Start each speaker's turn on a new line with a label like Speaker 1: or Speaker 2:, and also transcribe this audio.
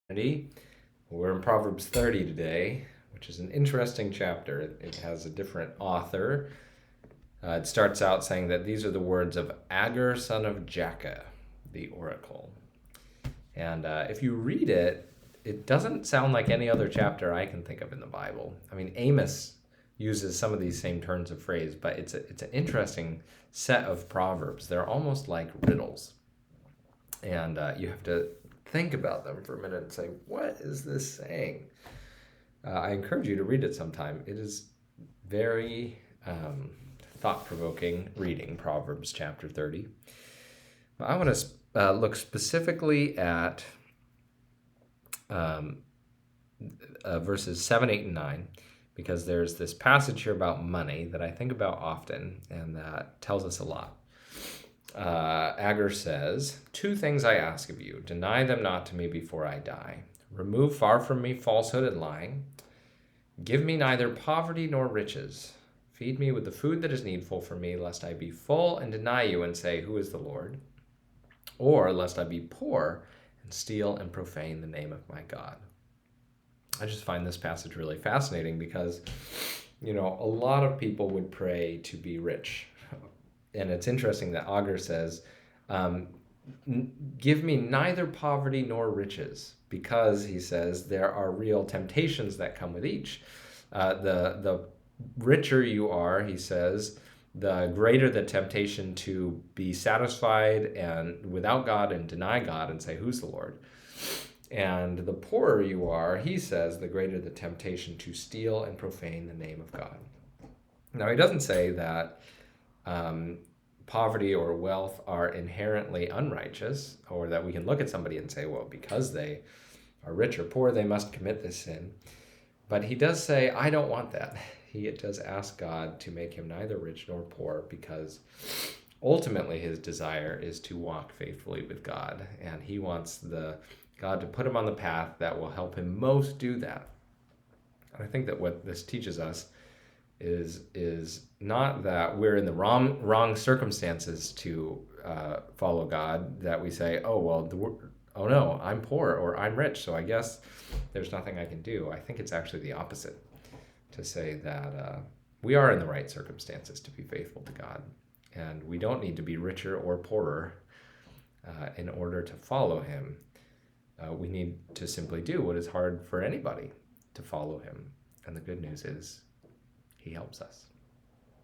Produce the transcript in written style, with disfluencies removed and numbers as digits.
Speaker 1: We're in Proverbs 30 today, which is an interesting chapter. It has a different author. It starts out saying that these are the words of Agur, son of Jakeh, the oracle. And if you read it, it doesn't sound like any other chapter I can think of in the Bible. I mean, Amos uses some of these same turns of phrase, but it's an interesting set of proverbs. They're almost like riddles. And you have to think about them for a minute and say, what is this saying? I encourage you to read it sometime. It is very thought-provoking reading, Proverbs chapter 30. But I want to look specifically at verses 7, 8, and 9, because there's this passage here about money that I think about often, and that tells us a lot. Agur says, 2 things I ask of you. Deny them not to me before I die. Remove far from me falsehood and lying. Give me neither poverty nor riches. Feed me with the food that is needful for me, lest I be full and deny you and say, who is the Lord? Or lest I be poor and steal and profane the name of my God. I just find this passage really fascinating because, a lot of people would pray to be rich. And it's interesting that Agur says, give me neither poverty nor riches, because he says there are real temptations that come with each. The richer you are, he says, the greater the temptation to be satisfied and without God and deny God and say, who's the Lord? And the poorer you are, he says, the greater the temptation to steal and profane the name of God. Now, he doesn't say that poverty or wealth are inherently unrighteous, or that we can look at somebody and say, well, because they are rich or poor, they must commit this sin. But he does say, I don't want that. He does ask God to make him neither rich nor poor, because ultimately his desire is to walk faithfully with God, and he wants God to put him on the path that will help him most do that. And I think that what this teaches us is not that we're in the wrong circumstances to follow God, that we say, oh no, I'm poor or I'm rich, so I guess there's nothing I can do. I think it's actually the opposite, to say that we are in the right circumstances to be faithful to God, and we don't need to be richer or poorer in order to follow him. We need to simply do what is hard for anybody, to follow him. And the good news is, he helps us.